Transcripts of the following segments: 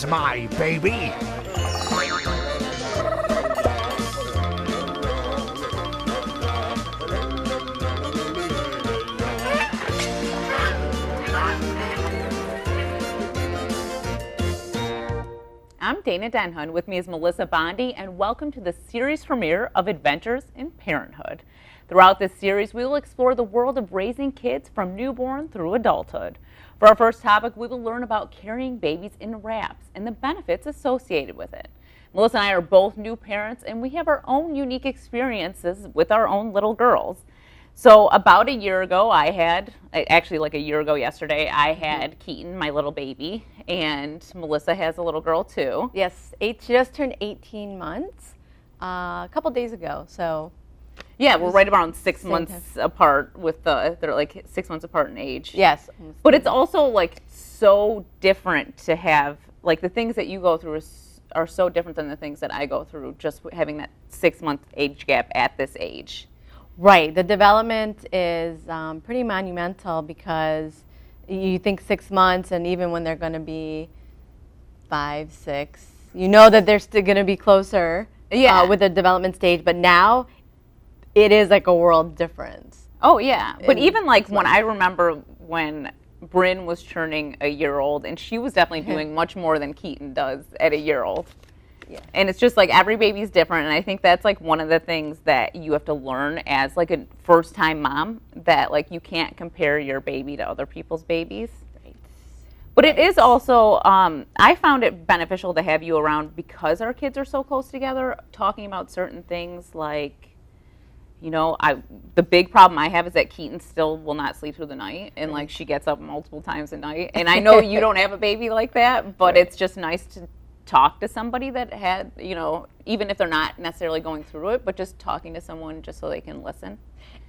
That's my baby. I'm Dana Denhun. With me is Melissa Bondi, and welcome to the series premiere of Adventures in Parenthood. Throughout this series, we will explore the world of raising kids from newborn through adulthood. For our first topic, we will learn about carrying babies in wraps and the benefits associated with it. Melissa and I are both new parents, and we have our own unique experiences with our own little girls. So about a year ago, actually like a year ago yesterday, I had Keaton, my little baby, and Melissa has a little girl too. Yes, she just turned 18 months a couple days ago. So yeah, we're right around 6 months apart they're like 6 months apart in age. Yes. But it's also like so different to have, like the things that you go through are so different than the things that I go through just having that 6 month age gap at this age. Right. The development is pretty monumental because you think 6 months, and even when they're going to be 5, 6, you know that they're still going to be closer with the development stage. But now it is like a world difference. Oh, yeah. But even like when I remember when Bryn was turning a year old, and she was definitely doing much more than Keaton does at a year old. Yeah. And it's just like every baby's different, and I think that's like one of the things that you have to learn as like a first-time mom, that like you can't compare your baby to other people's babies. Right. But it is also, I found it beneficial to have you around because our kids are so close together, talking about certain things like, you know, the big problem I have is that Keaton still will not sleep through the night, and like she gets up multiple times a night. And I know you don't have a baby like that, but it's just nice to talk to somebody that had, you know, even if they're not necessarily going through it, but just talking to someone just so they can listen.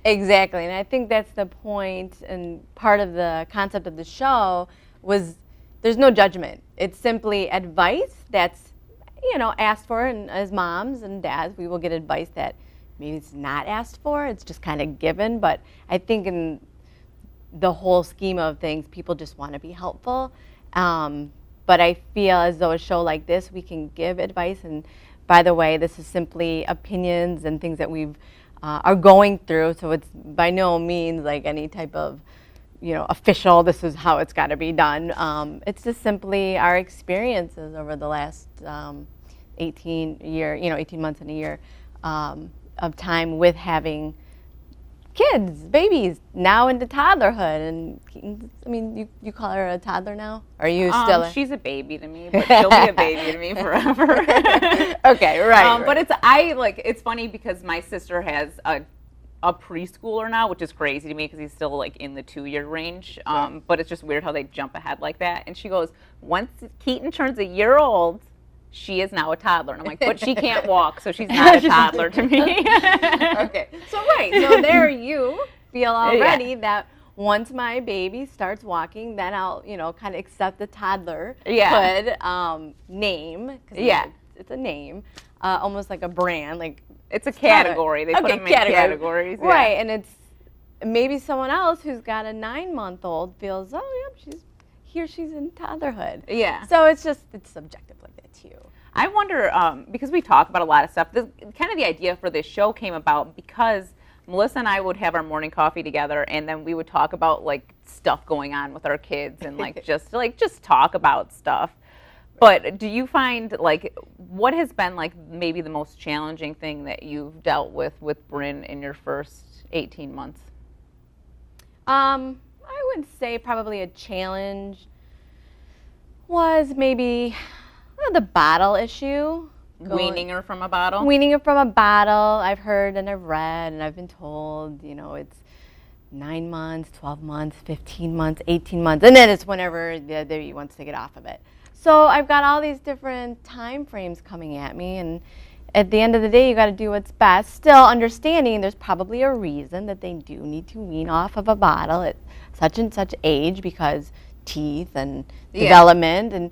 Exactly, and I think that's the point, and part of the concept of the show was there's no judgment. It's simply advice that's, you know, asked for, and as moms and dads, we will get advice that maybe it's not asked for, it's just kind of given, but I think in the whole scheme of things, people just want to be helpful. But I feel as though a show like this, we can give advice. And by the way, this is simply opinions and things that we've are going through. So it's by no means like any type of, you know, official, this is how it's got to be done. It's just simply our experiences over the last 18 months and a year of time with having kids, babies, now into toddlerhood. And I mean, you call her a toddler now? Or are you still she's a baby to me, but she'll be a baby to me forever. Okay, right. But it's funny because my sister has a preschooler now, which is crazy to me because he's still like in the 2-year range. But it's just weird how they jump ahead like that. And she goes, once Keaton turns a year old, she is now a toddler. And I'm like, but she can't walk, so she's not a toddler to me. Okay. So there you feel already that once my baby starts walking, then I'll, you know, kind of accept the toddler name. It's a name, almost like a brand. Like it's a category. They put them in categories. Yeah. Right, and it's maybe someone else who's got a 9-month-old feels, oh, yeah, she's in toddlerhood. Yeah. So it's subjective like that too. I wonder, because we talk about a lot of stuff, kind of the idea for this show came about because Melissa and I would have our morning coffee together, and then we would talk about like stuff going on with our kids and like just talk about stuff. But do you find like what has been like maybe the most challenging thing that you've dealt with Bryn in your first 18 months? I would say probably a challenge was maybe the bottle issue. Weaning her from a bottle? Weaning her from a bottle. I've heard and I've read and I've been told, you know, it's 9 months, 12 months, 15 months, 18 months, and then it's whenever the baby wants to get off of it. So I've got all these different time frames coming at me, and at the end of the day, you got to do what's best. Still understanding there's probably a reason that they do need to wean off of a bottle at such and such age because teeth and development. And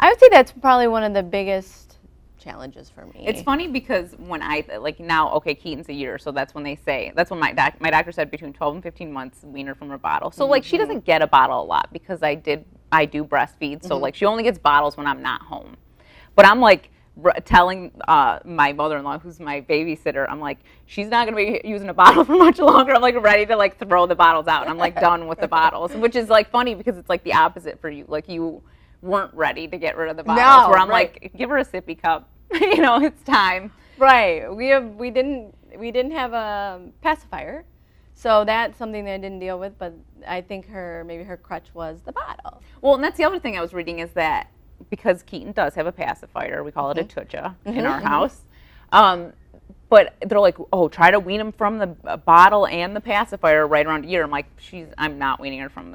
I would say that's probably one of the biggest challenges for me. It's funny because when I, like now, okay, Keaton's a year, so that's when they say, that's when my doctor said between 12 and 15 months, wean her from her bottle. So like she doesn't get a bottle a lot because I did I do breastfeed. So like she only gets bottles when I'm not home. But I'm like telling my mother-in-law, who's my babysitter, I'm like, she's not going to be using a bottle for much longer. I'm like ready to like throw the bottles out. And I'm like done with the bottles, which is like funny because it's like the opposite for you. Like you weren't ready to get rid of the bottles. Where I'm like, give her a sippy cup. It's time. Right. We didn't have a pacifier. So that's something that I didn't deal with, but I think maybe her crutch was the bottle. Well, and that's the other thing I was reading is that because Keaton does have a pacifier, we call it a tucha in our house. But they're like, oh, try to wean him from the bottle and the pacifier right around a year. I'm like, I'm not weaning her from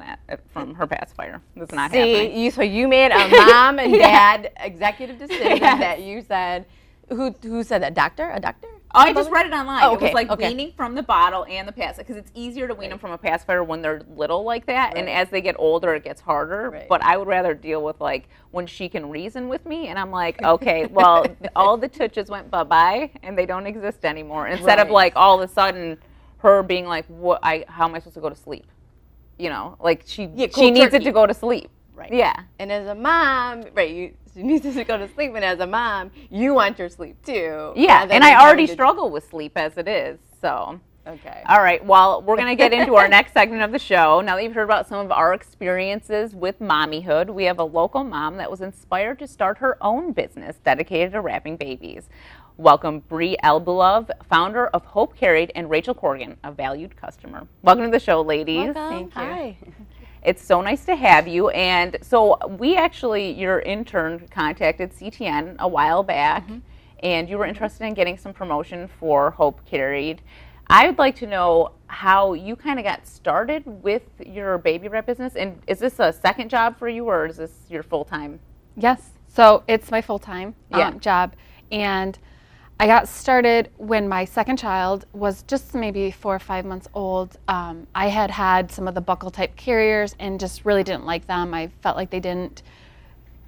her pacifier. That's not happening. So you made a mom and dad executive decision that you said. Who said that? A doctor? I just read it online. Oh, okay. It was like weaning from the bottle and the pacifier, because it's easier to wean them from a pacifier when they're little like that, and as they get older, it gets harder. Right. But I would rather deal with like when she can reason with me, and I'm like, okay, well, all the tuchas went bye-bye, and they don't exist anymore. Instead of like all of a sudden her being like, how am I supposed to go to sleep? Like she needs it to go to sleep. Right. Yeah. And as a mom, she needs to go to sleep, and as a mom, you want your sleep too. Yeah, and I already struggle with sleep as it is, so. Okay. All right, well, we're going to get into our next segment of the show. Now that you've heard about some of our experiences with mommyhood, we have a local mom that was inspired to start her own business dedicated to wrapping babies. Welcome Bree Elbulov, founder of Hope Carried, and Rachel Corrigan, a valued customer. Welcome to the show, ladies. Welcome. Thank you. Hi. It's so nice to have you. And so your intern contacted CTN a while back, and you were interested in getting some promotion for Hope Carried. I would like to know how you kind of got started with your baby wrap business. And is this a second job for you, or is this your full-time? Yes. So it's my full-time job. And I got started when my second child was just maybe 4 or 5 months old. I had some of the buckle type carriers and just really didn't like them. I felt like they didn't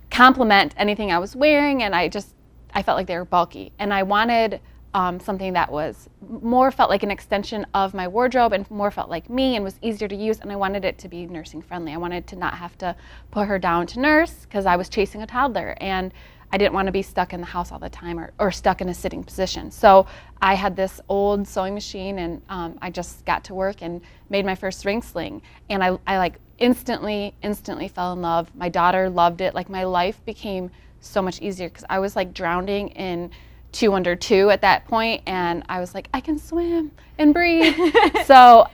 complement anything I was wearing, and I felt like they were bulky. And I wanted something that was more felt like an extension of my wardrobe and more felt like me and was easier to use, and I wanted it to be nursing friendly. I wanted to not have to put her down to nurse because I was chasing a toddler, and I didn't want to be stuck in the house all the time or stuck in a sitting position. So I had this old sewing machine, and I just got to work and made my first ring sling. And I like instantly fell in love. My daughter loved it. Like my life became so much easier because I was like drowning in 2 under 2 at that point, and I was like, I can swim and breathe. So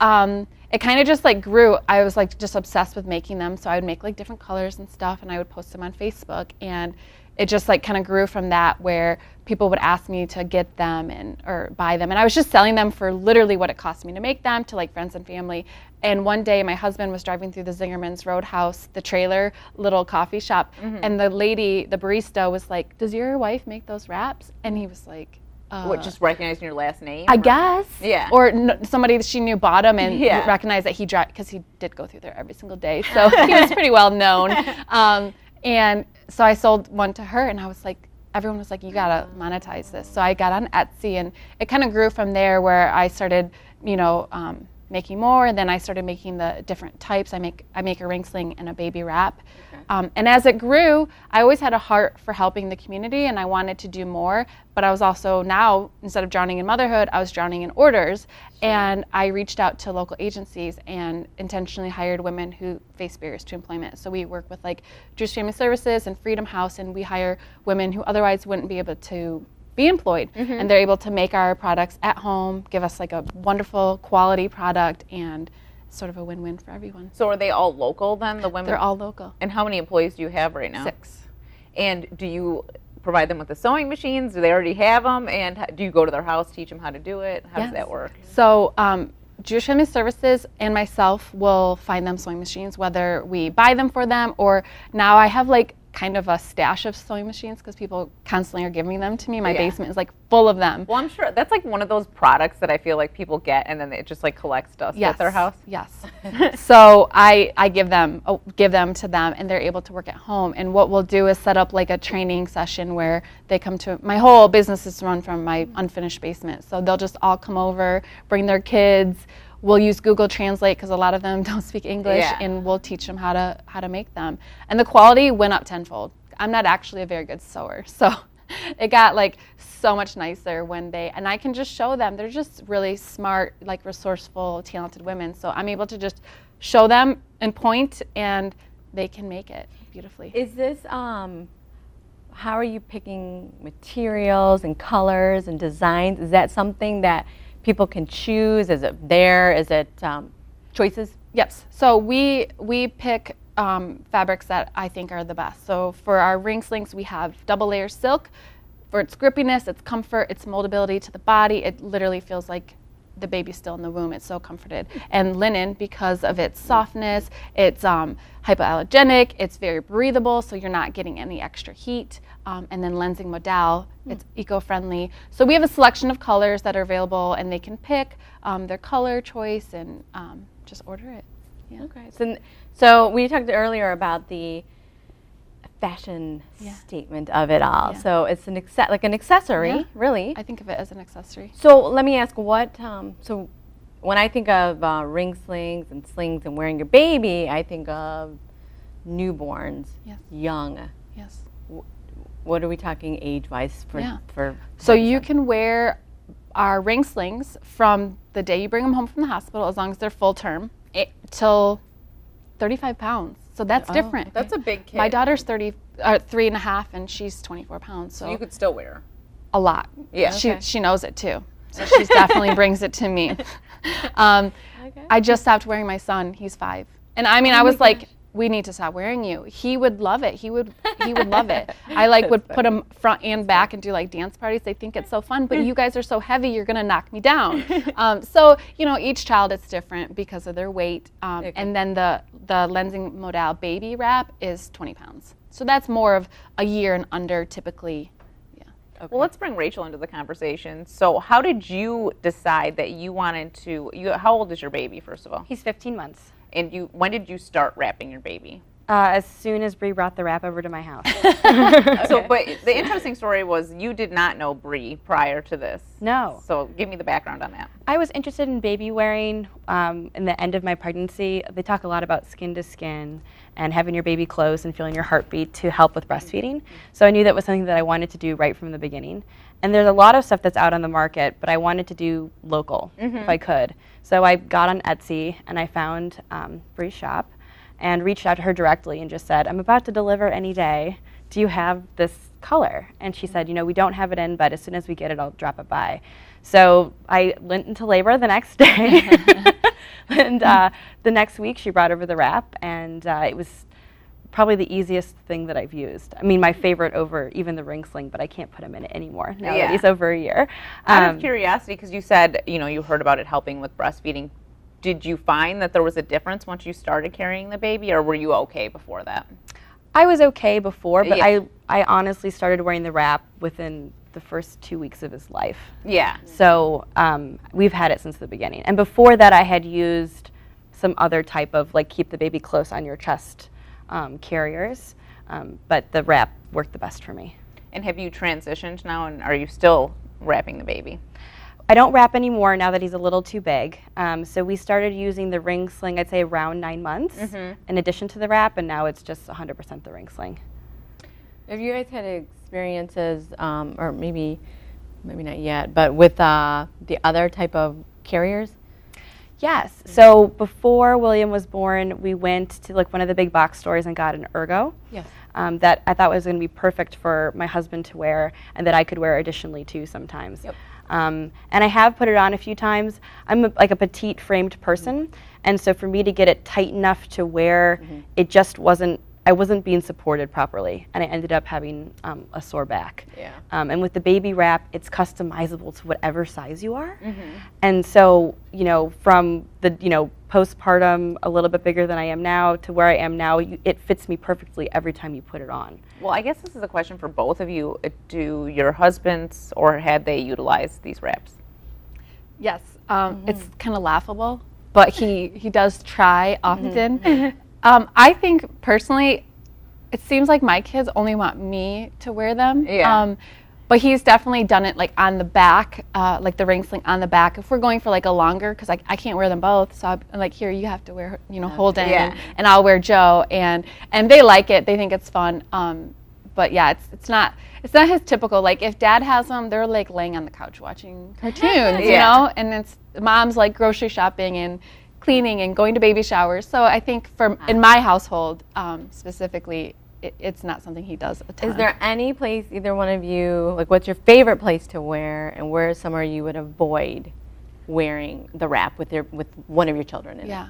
it kind of just like grew. I was like just obsessed with making them. So I would make like different colors and stuff, and I would post them on Facebook, and it just like kind of grew from that, where people would ask me to get them or buy them. And I was just selling them for literally what it cost me to make them to like friends and family. And one day my husband was driving through the Zingerman's Roadhouse, the trailer, little coffee shop. And the lady, the barista was like, does your wife make those wraps? And he was like, just recognizing your last name? I guess. Yeah. Or somebody that she knew bought them and recognized that he drive, because he did go through there every single day. So he was pretty well known. And so I sold one to her, and I was like, everyone was like, you gotta monetize this. So I got on Etsy, and it kind of grew from there, where I started, making more, and then I started making the different types. I make a ring sling and a baby wrap. And as it grew, I always had a heart for helping the community, and I wanted to do more, but I was also now, instead of drowning in motherhood, I was drowning in orders. And I reached out to local agencies and intentionally hired women who face barriers to employment. So we work with like Jewish Family Services and Freedom House, and we hire women who otherwise wouldn't be able to be employed. And they're able to make our products at home, give us like a wonderful quality product, and sort of a win-win for everyone. So are they all local then, the women? They're all local. And how many employees do you have right now? 6. And do you provide them with the sewing machines? Do they already have them? And do you go to their house, teach them how to do it? How does that work? So Jewish Family Services and myself will find them sewing machines, whether we buy them for them, or now I have like kind of a stash of sewing machines because people constantly are giving them to me. My basement is like full of them. Well, I'm sure that's like one of those products that I feel like people get and then it just like collects dust at their house. Yes. So I give them to them, and they're able to work at home. And what we'll do is set up like a training session where they come to, my whole business is run from my unfinished basement. So they'll just all come over, bring their kids. we'll use Google Translate because a lot of them don't speak English, and we'll teach them how to make them. And the quality went up tenfold. I'm not actually a very good sewer, so it got like so much nicer when and I can just show them. They're just really smart, like resourceful, talented women. So I'm able to just show them and point, and they can make it beautifully. Is this, how are you picking materials and colors and designs? Is that something that people can choose? Is it choices? Yes. So we pick fabrics that I think are the best. So for our ring slings, we have double layer silk for its grippiness, its comfort, its moldability to the body. It literally feels like the baby's still in the womb. It's so comforted. And linen, because of its softness, it's hypoallergenic, it's very breathable, so you're not getting any extra heat. And then lensing modal, it's eco-friendly. So we have a selection of colors that are available, and they can pick their color choice and just order it. Yeah. Okay. So we talked earlier about the fashion statement of it all. Yeah. So it's like an accessory, really. I think of it as an accessory. So let me ask, so when I think of ring slings and wearing your baby, I think of newborns, young. Yes. What are we talking age-wise for? So you can wear our ring slings from the day you bring them home from the hospital, as long as they're full term, till 35 pounds. So that's different. That's a big kid. My daughter's 3.5, and she's 24 pounds. So you could still wear a lot. Yeah. She knows it too. So she definitely brings it to me. I just stopped wearing my son. He's 5, and I mean, I was like, we need to stop wearing you. He would love it. He would love it. I would put him front and back and do like dance parties. They think it's so fun, but you guys are so heavy, you're gonna knock me down. So each child is different because of their weight. And then the lensing modal baby wrap is 20 pounds. So that's more of a year and under typically. Okay. Well, let's bring Rachel into the conversation. So how did you decide that you wanted to, how old is your baby, first of all? He's 15 months. And when did you start wrapping your baby? As soon as Bree brought the wrap over to my house. So, but the interesting story was you did not know Bree prior to this. No. So give me the background on that. I was interested in baby wearing in the end of my pregnancy. They talk a lot about skin to skin and having your baby close and feeling your heartbeat to help with breastfeeding. So I knew that was something that I wanted to do right from the beginning. And there's a lot of stuff that's out on the market, but I wanted to do local if I could. So I got on Etsy and I found Bree's shop and reached out to her directly and just said, I'm about to deliver any day. Do you have this color? And she said, we don't have it in, but as soon as we get it, I'll drop it by. So I went into labor the next day. And the next week she brought over the wrap, and it was probably the easiest thing that I've used. I mean, my favorite over even the ring sling, but I can't put him in it anymore now that he's over a year. Out of curiosity, because you said, you heard about it helping with breastfeeding. Did you find that there was a difference once you started carrying the baby, or were you okay before that? I was okay before, but I honestly started wearing the wrap within the first 2 weeks of his life. Yeah. So we've had it since the beginning. And before that, I had used some other type of, keep the baby close on your chest carriers, but the wrap worked the best for me. And have you transitioned now, and are you still wrapping the baby? I don't wrap anymore now that he's a little too big. So we started using the ring sling, I'd say around 9 months, in addition to the wrap, and now it's just 100% the ring sling. Have you guys had experiences, or maybe not yet, but with the other type of carriers? Yes. So before William was born, we went to one of the big box stores and got an Ergo. Yes. That I thought was going to be perfect for my husband to wear, and that I could wear additionally too sometimes. Yep. And I have put it on a few times. I'm a petite framed person, and so for me to get it tight enough to where it just I wasn't being supported properly, and I ended up having a sore back. Yeah. And with the baby wrap, it's customizable to whatever size you are. And so, from the, postpartum, a little bit bigger than I am now, to where I am now, it fits me perfectly every time you put it on. Well, I guess this is a question for both of you. Do your husbands, or had they utilized these wraps? Yes. It's kind of laughable, but he does try often. I think personally, it seems like my kids only want me to wear them. Yeah. But he's definitely done it like on the back, like the ring sling on the back. If we're going for like a longer, because I can't wear them both, so I'm like, here, you have to wear, Holden, and I'll wear Joe, and they like it. They think it's fun. But yeah, it's not his typical, like if Dad has them, they're like laying on the couch watching cartoons, you know, and it's Mom's like grocery shopping and cleaning and going to baby showers. So I think in my household specifically, it's not something he does a ton. Is there any place, either one of you, like what's your favorite place to wear, and where is somewhere you would avoid wearing the wrap with one of your children in it?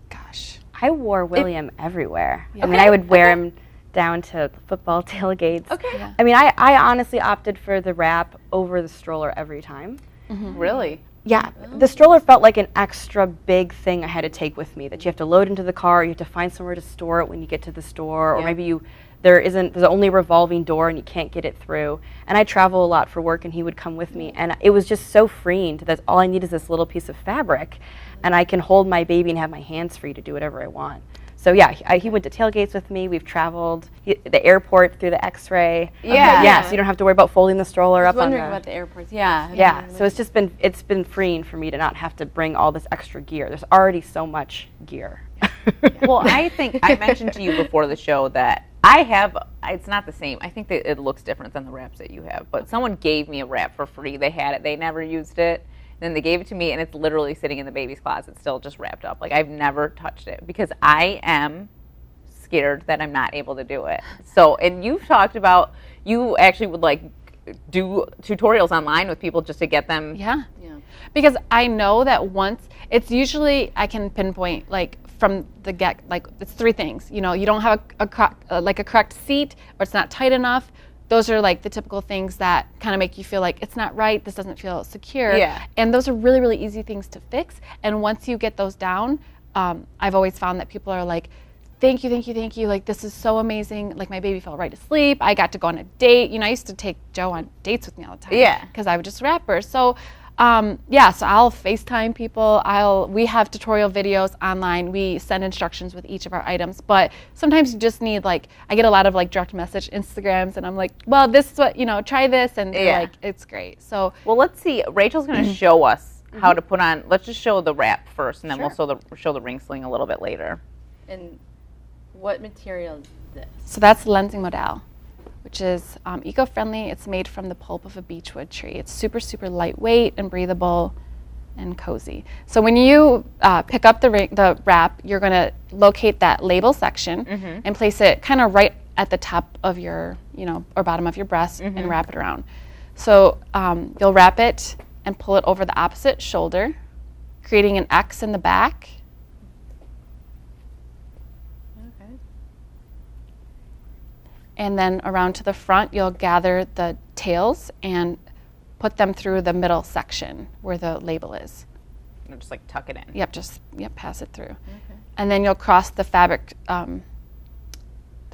Gosh. I wore William everywhere. I mean, I would wear him down to football tailgates. Okay. Yeah. I mean, I honestly opted for the wrap over the stroller every time. Really? Yeah, the stroller felt like an extra big thing I had to take with me, that you have to load into the car, you have to find somewhere to store it when you get to the store, or maybe there's only a revolving door and you can't get it through. And I travel a lot for work, and he would come with me, and it was just so freeing that all I need is this little piece of fabric, and I can hold my baby and have my hands free to do whatever I want. So yeah, he went to tailgates with me. We've traveled the airport through the X-ray. So you don't have to worry about folding the stroller up on the. I was wondering about the airports. Yeah. So it's been freeing for me to not have to bring all this extra gear. There's already so much gear. Well, I think I mentioned to you before the show that it's not the same. I think that it looks different than the wraps that you have. But someone gave me a wrap for free. They had it. They never used it. Then they gave it to me, and it's literally sitting in the baby's closet, still just wrapped up. Like, I've never touched it because I am scared that I'm not able to do it. So, and you've talked about you actually would like do tutorials online with people just to get them. Yeah. Because I know that once it's usually I can pinpoint like from the get, like it's three things. You don't have a correct seat, or it's not tight enough. Those are like the typical things that kind of make you feel like it's not right, this doesn't feel secure. Yeah. And those are really, really easy things to fix. And once you get those down, I've always found that people are like, thank you. Like, this is so amazing. Like, my baby fell right asleep. I got to go on a date. I used to take Joe on dates with me all the time. Yeah. Because I would just wrap her. So, so I'll FaceTime people. We have tutorial videos online. We send instructions with each of our items, but sometimes you just need I get a lot of direct message Instagrams, and I'm like, well, this is what, try this, and they're like, it's great. So, well, let's see. Rachel's going to show us how to put on. Let's just show the wrap first, and then we'll show the ring sling a little bit later. And what material is this? So that's lensing modal, which is eco-friendly. It's made from the pulp of a beechwood tree. It's super, super lightweight and breathable and cozy. So when you pick up the wrap, you're going to locate that label section and place it kind of right at the top of your, or bottom of your breast and wrap it around. So you'll wrap it and pull it over the opposite shoulder, creating an X in the back. And then around to the front, you'll gather the tails and put them through the middle section where the label is. And just tuck it in. Yep, pass it through. Okay. And then you'll cross the fabric, the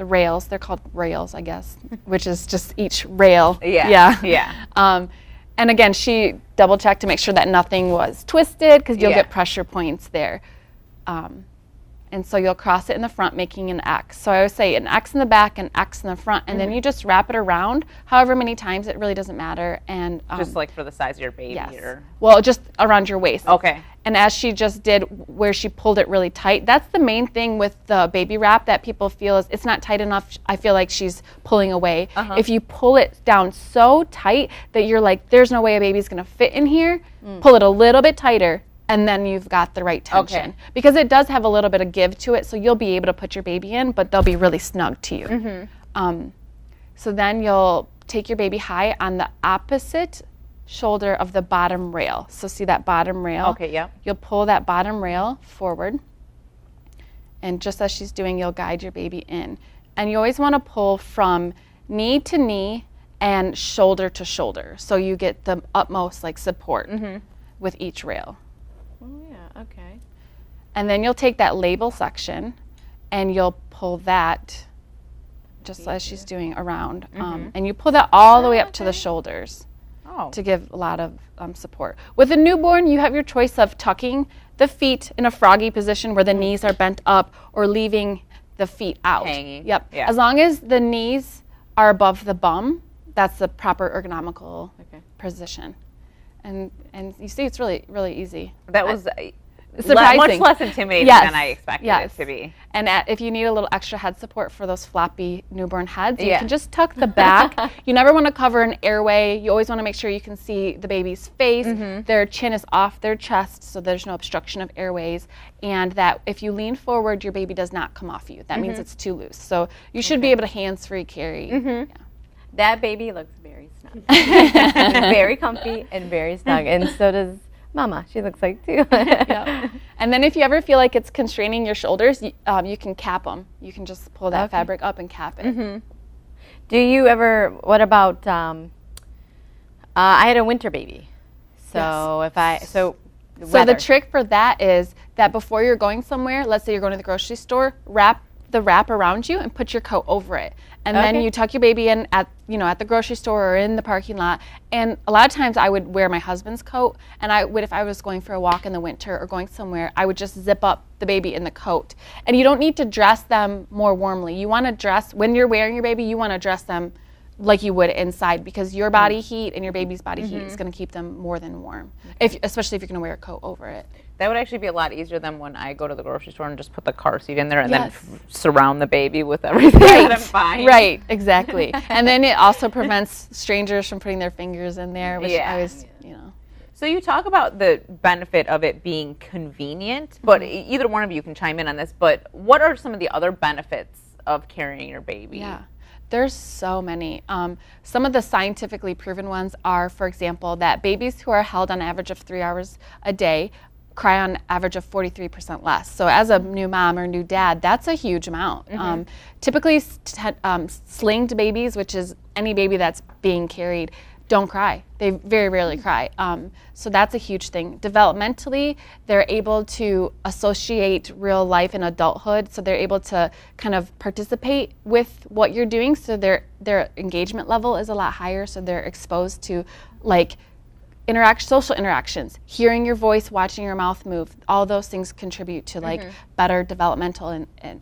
rails. They're called rails, I guess, which is just each rail. Yeah. And again, she double checked to make sure that nothing was twisted, because you'll get pressure points there. And so you'll cross it in the front, making an X. So I always say an X in the back, an X in the front, and then you just wrap it around however many times. It really doesn't matter. And just for the size of your baby? Yes. Or? Well, just around your waist. Okay. And as she just did, where she pulled it really tight, that's the main thing with the baby wrap that people feel is it's not tight enough. I feel like she's pulling away. If you pull it down so tight that you're like, there's no way a baby's going to fit in here, pull it a little bit tighter, and then you've got the right tension. Because it does have a little bit of give to it, so you'll be able to put your baby in, but they'll be really snug to you. So then you'll take your baby high on the opposite shoulder of the bottom rail. So see that bottom rail? Okay, yeah. You'll pull that bottom rail forward, and just as she's doing, you'll guide your baby in. And you always want to pull from knee to knee and shoulder to shoulder, so you get the utmost support with each rail. Oh, yeah, okay. And then you'll take that label section and you'll pull that, just as she's doing, around. And you pull that all the way up to the shoulders to give a lot of support. With a newborn, you have your choice of tucking the feet in a froggy position where the knees are bent up, or leaving the feet out. Hanging. Yep. Yeah. As long as the knees are above the bum, that's the proper ergonomical position. And you see, it's really, really easy. That was surprising. Much less intimidating than I expected it to be. And if you need a little extra head support for those floppy newborn heads, you can just tuck the back. You never want to cover an airway. You always want to make sure you can see the baby's face. Their chin is off their chest, so there's no obstruction of airways. And that if you lean forward, your baby does not come off you. That means it's too loose. So you should be able to hands-free carry. Yeah. That baby looks very snug. Very comfy and very snug. And so does Mama. She looks like too. And then if you ever feel like it's constraining your shoulders, you can cap them. You can just pull that fabric up and cap it. Do you ever, what about, I had a winter baby. So So the trick for that is that before you're going somewhere, let's say you're going to the grocery store, wrap the wrap around you and put your coat over it. And then you tuck your baby in at the grocery store or in the parking lot. And a lot of times I would wear my husband's coat, and if I was going for a walk in the winter or going somewhere, I would just zip up the baby in the coat. And you don't need to dress them more warmly. You want to dress, when you're wearing your baby, you want to dress them like you would inside, because your body heat and your baby's body heat is going to keep them more than warm, especially if you're going to wear a coat over it. That would actually be a lot easier than when I go to the grocery store and just put the car seat in there and then surround the baby with everything that I'm buying. Right, exactly. And then it also prevents strangers from putting their fingers in there, which I was, So you talk about the benefit of it being convenient, but either one of you can chime in on this, but what are some of the other benefits of carrying your baby? Yeah. There's so many. Some of the scientifically proven ones are, for example, that babies who are held on average of 3 hours a day cry on average of 43% less. So as a new mom or new dad, that's a huge amount. Typically, slinged babies, which is any baby that's being carried, don't cry. They very rarely cry. So that's a huge thing. Developmentally, they're able to associate real life and adulthood. So they're able to kind of participate with what you're doing. So their engagement level is a lot higher. So they're exposed to social interactions, hearing your voice, watching your mouth move. All those things contribute to better developmental and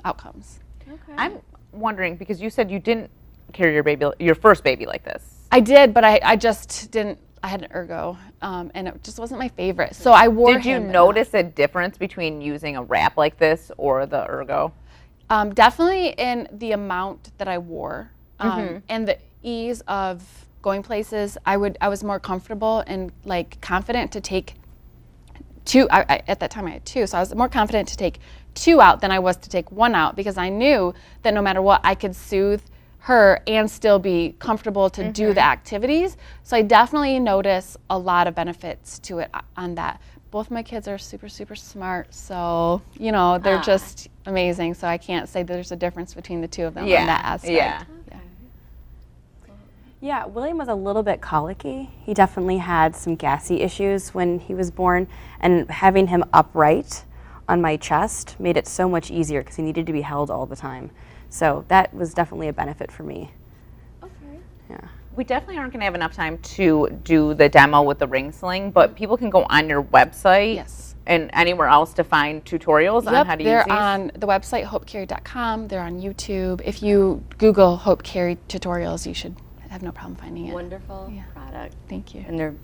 outcomes. Okay. I'm wondering, because you said you didn't carry your first baby like this. I did, but I just didn't. I had an ergo, and it just wasn't my favorite. So I wore him. Did you notice a difference between using a wrap like this or the ergo? Definitely in the amount that I wore, and the ease of going places. I was more comfortable and confident to take two. At that time I had two, so I was more confident to take two out than I was to take one out, because I knew that no matter what, I could soothe her and still be comfortable to do the activities. So I definitely notice a lot of benefits to it on that. Both my kids are super, super smart, so they're just amazing. So I can't say there's a difference between the two of them on that aspect. Yeah, William was a little bit colicky. He definitely had some gassy issues when he was born, and having him upright on my chest made it so much easier because he needed to be held all the time. So that was definitely a benefit for me. Okay. Yeah. We definitely aren't going to have enough time to do the demo with the ring sling, but people can go on your website and anywhere else to find tutorials on how to use these. They're on the website, hopecarry.com. They're on YouTube. If you Google Hope Carry tutorials, you should have no problem finding it. Wonderful product. Thank you. And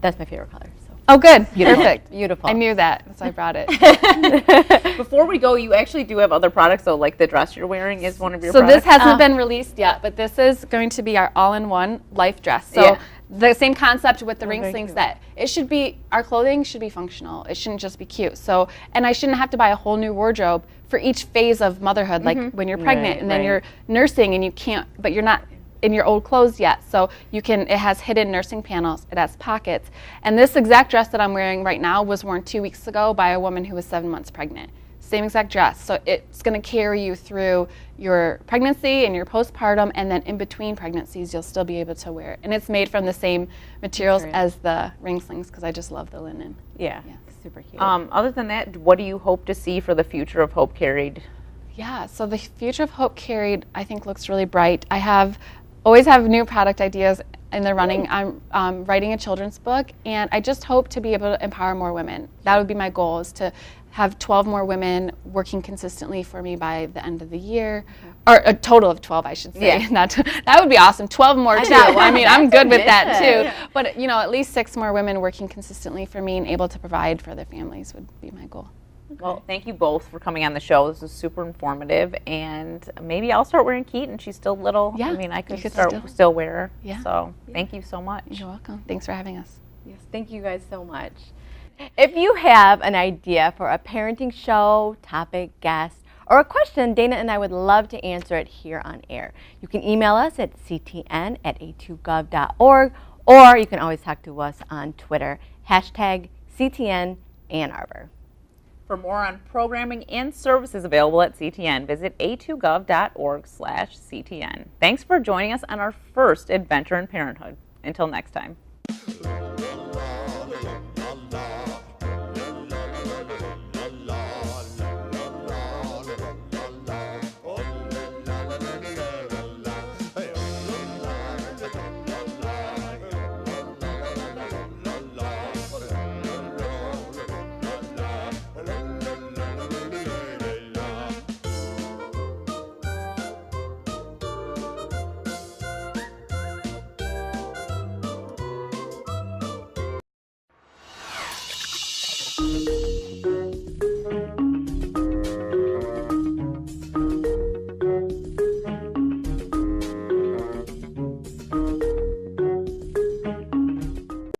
that's my favorite color. So. Oh, good. Perfect. Beautiful. I knew that, so I brought it. Before we go, you actually do have other products, so like the dress you're wearing is one of your products. So this hasn't been released yet, but this is going to be our all-in-one life dress. So the same concept with the ring slings, that our clothing should be functional. It shouldn't just be cute. So, and I shouldn't have to buy a whole new wardrobe for each phase of motherhood, like when you're pregnant and then you're nursing and you can't, but you're not in your old clothes yet. So it has hidden nursing panels, it has pockets. And this exact dress that I'm wearing right now was worn 2 weeks ago by a woman who was 7 months pregnant. Same exact dress. So it's gonna carry you through your pregnancy and your postpartum, and then in between pregnancies, you'll still be able to wear it. And it's made from the same materials as the ring slings, because I just love the linen. Yeah. Super cute. Other than that, what do you hope to see for the future of Hope Carried? Yeah, so the future of Hope Carried, I think, looks really bright. I always have new product ideas, in the running. I'm writing a children's book, and I just hope to be able to empower more women. That would be my goal, is to have 12 more women working consistently for me by the end of the year, or a total of 12, I should say. Yeah. That would be awesome. 12 more too. I mean, I'm good with that too. Yeah. But at least 6 more women working consistently for me and able to provide for their families would be my goal. Well, thank you both for coming on the show. This was super informative, and maybe I'll start wearing Keaton. She's still little. Yeah, I mean, I could still wear her. Yeah. So thank you so much. You're welcome. Thanks for having us. Yes, thank you guys so much. If you have an idea for a parenting show, topic, guest, or a question, Dana and I would love to answer it here on air. You can email us at ctn@a2gov.org, or you can always talk to us on Twitter, #CTN Ann Arbor. For more on programming and services available at CTN, visit a2gov.org/CTN. Thanks for joining us on our first adventure in parenthood. Until next time.